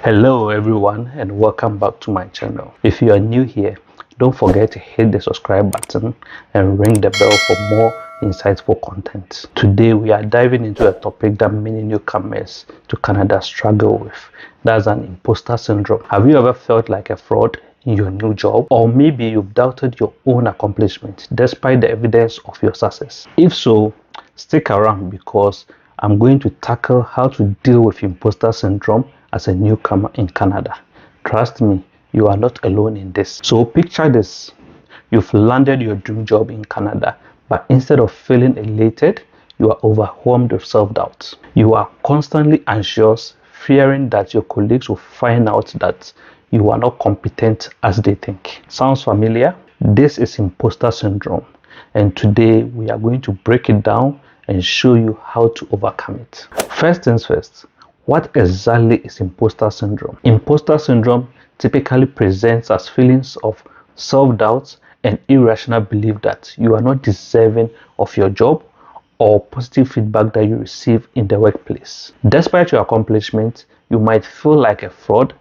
Hello everyone and welcome back to my channel. If you are new here, don't forget to hit the subscribe button and ring the bell for more insightful content. Today we are diving into a topic that many newcomers to Canada struggle with. That's an imposter syndrome. Have you ever felt like a fraud in your new job? Or maybe you've doubted your own accomplishments despite the evidence of your success? If so, stick around because I'm going to tackle how to deal with imposter syndrome as a newcomer in Canada. Trust me, you are not alone in this. So picture this. You've landed your dream job in Canada, but instead of feeling elated, you are overwhelmed with self-doubt. You are constantly anxious, fearing that your colleagues will find out that you are not competent as they think. Sounds familiar? This is imposter syndrome, and today we are going to break it down and show you how to overcome it. First things first, what exactly is imposter syndrome? Imposter syndrome typically presents as feelings of self-doubt and irrational belief that you are not deserving of your job or positive feedback that you receive in the workplace. Despite your accomplishments, you might feel like a fraud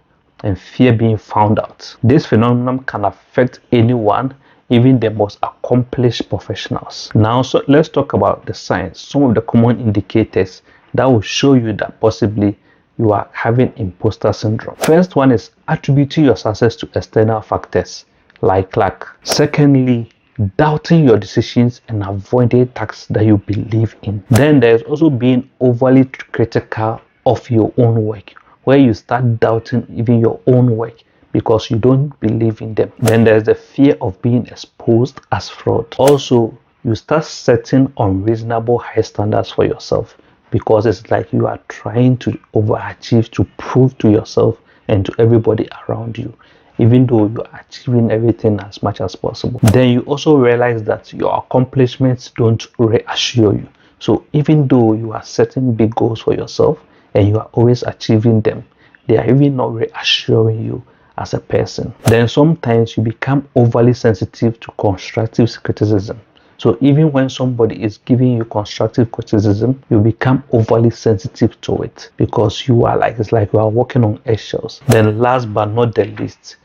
and fear being found out. This phenomenon can affect anyone, even the most accomplished professionals. Now, so let's talk about the signs, some of the common indicators that will show you that possibly you are having imposter syndrome. First one is attributing your success to external factors like luck. Secondly, doubting your decisions and avoiding tasks that you believe in. Then there's also being overly critical of your own work, where you start doubting even your own work because you don't believe in them. Then there's the fear of being exposed as fraud. Also, you start setting unreasonable high standards for yourself because it's like you are trying to overachieve to prove to yourself and to everybody around you, even though you are achieving everything as much as possible. Then you also realize that your accomplishments don't reassure you. So even though you are setting big goals for yourself and you are always achieving them, they are even not reassuring you as a person. Then sometimes you become overly sensitive to constructive criticism. So even when somebody is giving you constructive criticism, you become overly sensitive to it because you are like, it's like you are walking on eggshells. Then last but not the least,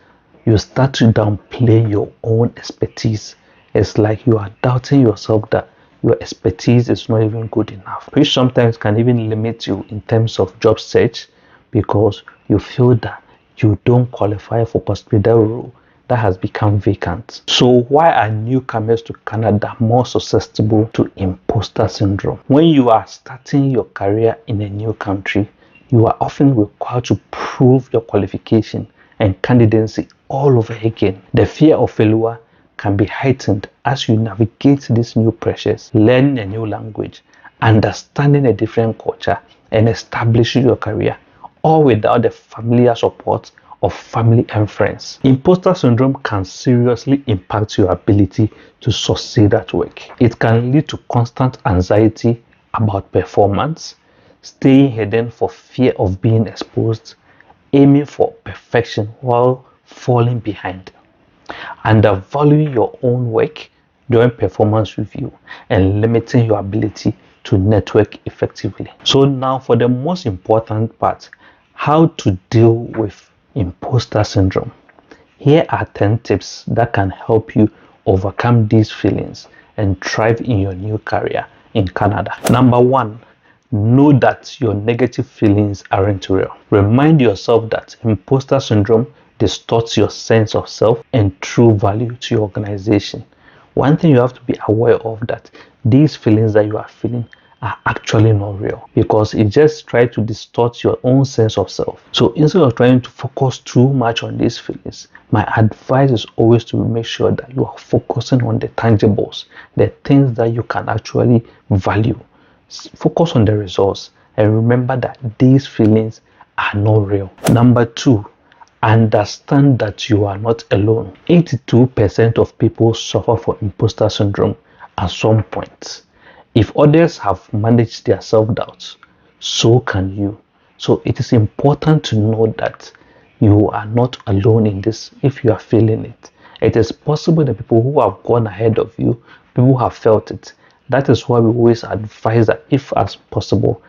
you start to downplay your own expertise. It's like you are doubting yourself that your expertise is not even good enough, which sometimes can even limit you in terms of job search because you feel that you don't qualify for possibly that role that has become vacant. So why are newcomers to Canada more susceptible to imposter syndrome? When you are starting your career in a new country, you are often required to prove your qualification and candidacy all over again. The fear of failure can be heightened as you navigate these new pressures, learning a new language, understanding a different culture, and establishing your career, all without the familiar support of family and friends. Imposter syndrome can seriously impact your ability to succeed at work. It can lead to constant anxiety about performance, staying hidden for fear of being exposed, aiming for perfection while falling behind, undervaluing your own work during performance review, and limiting your ability to network effectively. So now for the most important part, how to deal with imposter syndrome. Here are 10 tips that can help you overcome these feelings and thrive in your new career in Canada. Number 1, know that your negative feelings aren't real. Remind yourself that imposter syndrome distorts your sense of self and true value to your organization. One thing you have to be aware of that these feelings that you are feeling are actually not real because it just tries to distort your own sense of self. So instead of trying to focus too much on these feelings, my advice is always to make sure that you are focusing on the tangibles, the things that you can actually value. Focus on the results and remember that these feelings are not real. Number 2, understand that you are not alone. 82% of people suffer from imposter syndrome at some point. If others have managed their self-doubts, so can you. So it is important to know that you are not alone in this if you are feeling it. It is possible that people who have gone ahead of you, people who have felt it. That is why we always advise that if as possible,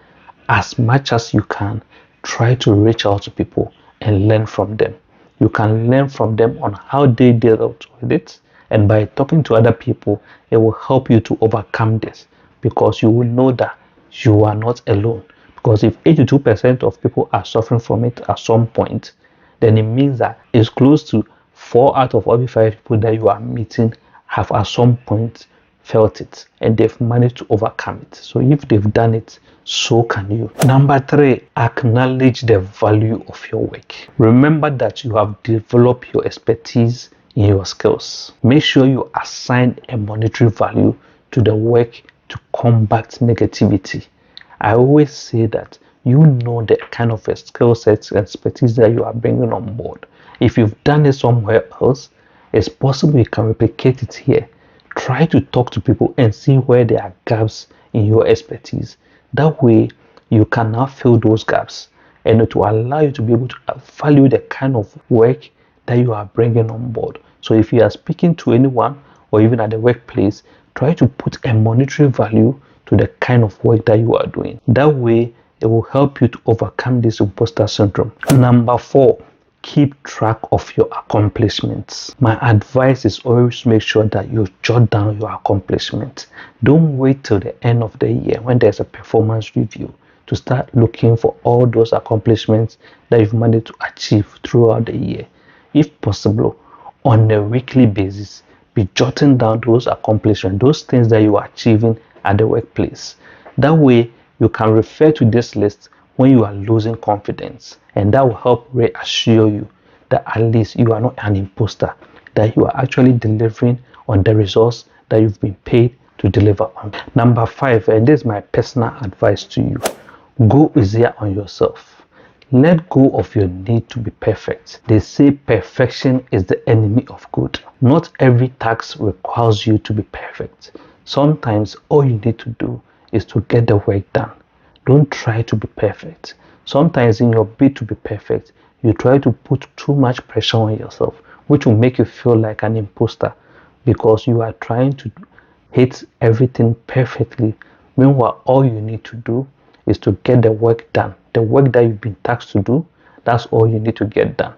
as much as you can, try to reach out to people and learn from them. You can learn from them on how they dealt with it, and by talking to other people, it will help you to overcome this, because you will know that you are not alone. Because if 82% of people are suffering from it at some point, then it means that it's close to 4 out of every 5 people that you are meeting have at some point felt it, and they've managed to overcome it. So if they've done it, so can you. Number 3, acknowledge the value of your work. Remember that you have developed your expertise in your skills. Make sure you assign a monetary value to the work to combat negativity. I always say that you know the kind of a skill sets and expertise that you are bringing on board. If you've done it somewhere else, it's possible you can replicate it here. Try to talk to people and see where there are gaps in your expertise. That way, you can now fill those gaps, and it will allow you to be able to value the kind of work that you are bringing on board. So if you are speaking to anyone or even at the workplace, try to put a monetary value to the kind of work that you are doing. That way, it will help you to overcome this imposter syndrome. Number 4, keep track of your accomplishments. My advice is always make sure that you jot down your accomplishments. Don't wait till the end of the year when there's a performance review to start looking for all those accomplishments that you've managed to achieve throughout the year. If possible, on a weekly basis, be jotting down those accomplishments, those things that you are achieving at the workplace. That way, you can refer to this list when you are losing confidence, and that will help reassure you that at least you are not an imposter, that you are actually delivering on the results that you've been paid to deliver on. Number 5, and this is my personal advice to you, go easier on yourself. Let go of your need to be perfect. They say perfection is the enemy of good. Not every task requires you to be perfect. Sometimes all you need to do is to get the work done. Don't try to be perfect. Sometimes in your bid to be perfect, you try to put too much pressure on yourself, which will make you feel like an imposter, because you are trying to hit everything perfectly. Meanwhile, all you need to do is to get the work done. The work that you've been tasked to do, that's all you need to get done.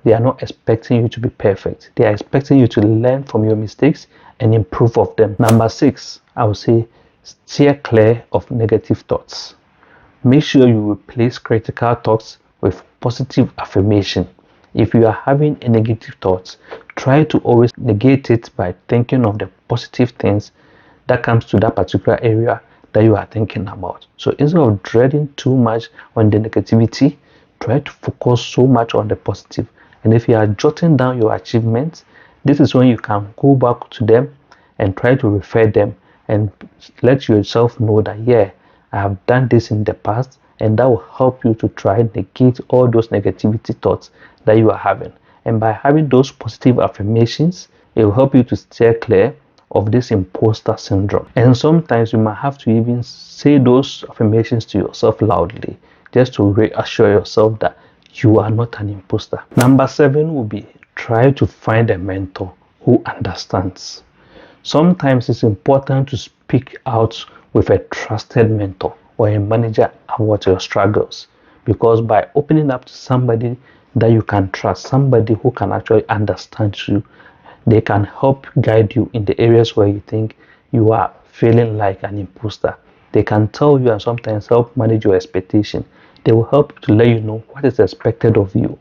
They are not expecting you to be perfect. They are expecting you to learn from your mistakes and improve of them. Number 6, I would say, steer clear of negative thoughts. Make sure you replace critical thoughts with positive affirmation. If you are having a negative thoughts, try to always negate it by thinking of the positive things that comes to that particular area that you are thinking about. So instead of dreading too much on the negativity, try to focus so much on the positive. And if you are jotting down your achievements, this is when you can go back to them and try to refer them and let yourself know that, yeah, I have done this in the past, and that will help you to try and negate all those negativity thoughts that you are having. And by having those positive affirmations, it will help you to steer clear of this imposter syndrome. And sometimes you might have to even say those affirmations to yourself loudly, just to reassure yourself that you are not an imposter. Number 7 will be, try to find a mentor who understands. Sometimes it's important to speak out with a trusted mentor or a manager about your struggles, because by opening up to somebody that you can trust, somebody who can actually understand you, they can help guide you in the areas where you think you are feeling like an imposter. They can tell you and sometimes help manage your expectation. They will help to let you know what is expected of you.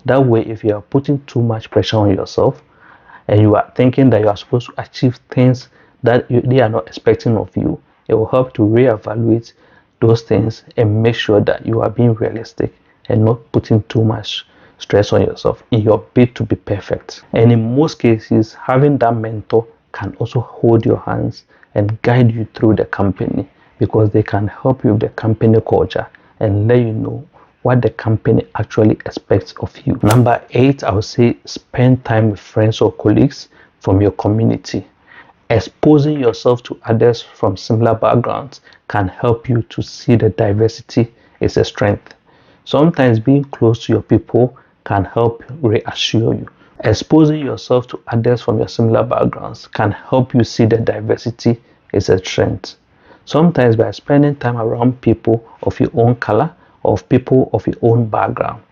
That way, if you are putting too much pressure on yourself and you are thinking that you are supposed to achieve things that they are not expecting of you, it will help to reevaluate those things and make sure that you are being realistic and not putting too much stress on yourself in your bid to be perfect. And in most cases, having that mentor can also hold your hands and guide you through the company, because they can help you with the company culture and let you know what the company actually expects of you. Number 8, I would say, spend time with friends or colleagues from your community. Exposing yourself to others from similar backgrounds can help you to see the diversity is a strength. Sometimes being close to your people can help reassure you. Exposing yourself to others from your similar backgrounds can help you see the diversity is a strength. Sometimes by spending time around people of your own color, of people of your own background,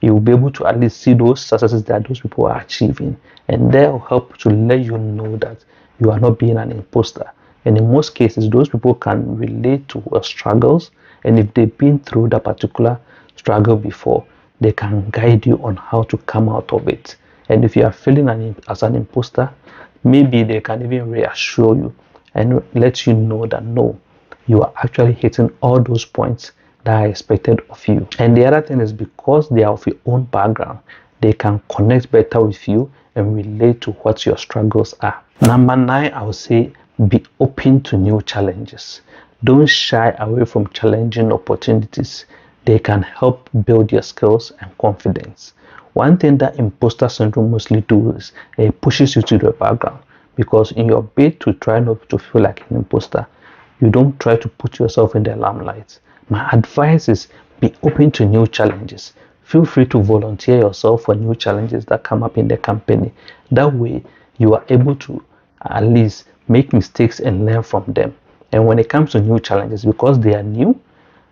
You will be able to at least see those successes that those people are achieving, and that will help to let you know that you are not being an imposter. And in most cases, those people can relate to your struggles, and if they've been through that particular struggle before, they can guide you on how to come out of it. And if you are feeling as an imposter, maybe they can even reassure you and let you know that no, you are actually hitting all those points that are expected of you. And the other thing is, because they are of your own background, they can connect better with you and relate to what your struggles are. Number 9, I would say be open to new challenges. Don't shy away from challenging opportunities. They can help build your skills and confidence. One thing that imposter syndrome mostly does is it pushes you to the background, because in your bid to try not to feel like an imposter, you don't try to put yourself in the limelight. My advice is be open to new challenges. Feel free to volunteer yourself for new challenges that come up in the company. That way, you are able to at least make mistakes and learn from them. And when it comes to new challenges, because they are new,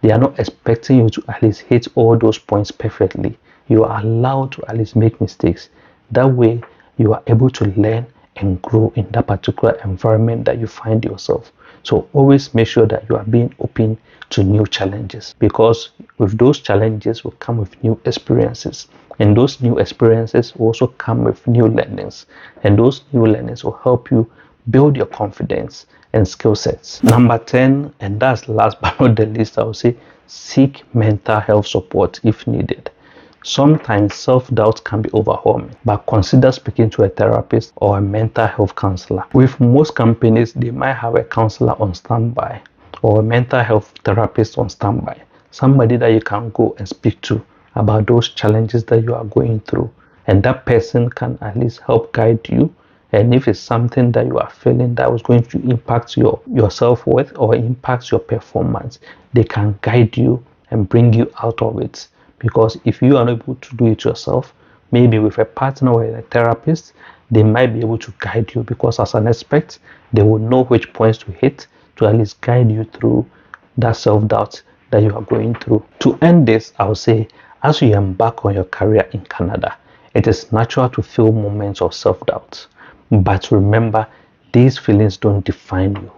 they are not expecting you to at least hit all those points perfectly. You are allowed to at least make mistakes. That way, you are able to learn and grow in that particular environment that you find yourself. So always make sure that you are being open to new challenges, because with those challenges will come with new experiences, and those new experiences will also come with new learnings, and those new learnings will help you build your confidence and skill sets. Number 10, and that's last but not the least, I would say seek mental health support if needed. Sometimes self-doubt can be overwhelming, but consider speaking to a therapist or a mental health counselor. With most companies, they might have a counselor on standby or a mental health therapist on standby, somebody that you can go and speak to about those challenges that you are going through, and that person can at least help guide you. And if it's something that you are feeling that was going to impact your self-worth or impact your performance, they can guide you and bring you out of it. Because if you are not able to do it yourself, maybe with a partner or a therapist, they might be able to guide you, because as an expert, they will know which points to hit to at least guide you through that self-doubt that you are going through. To end this, I would say, as you embark on your career in Canada, it is natural to feel moments of self-doubt. But remember, these feelings don't define you.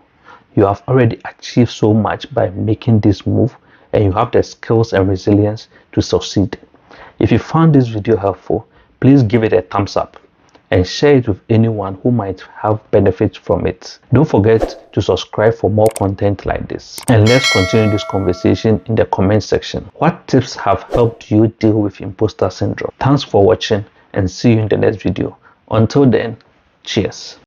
You have already achieved so much by making this move, and you have the skills and resilience to succeed. If you found this video helpful, please give it a thumbs up and share it with anyone who might have benefit from it. Don't forget to subscribe for more content like this. And let's continue this conversation in the comment section. What tips have helped you deal with imposter syndrome? Thanks for watching, and see you in the next video. Until then, cheers.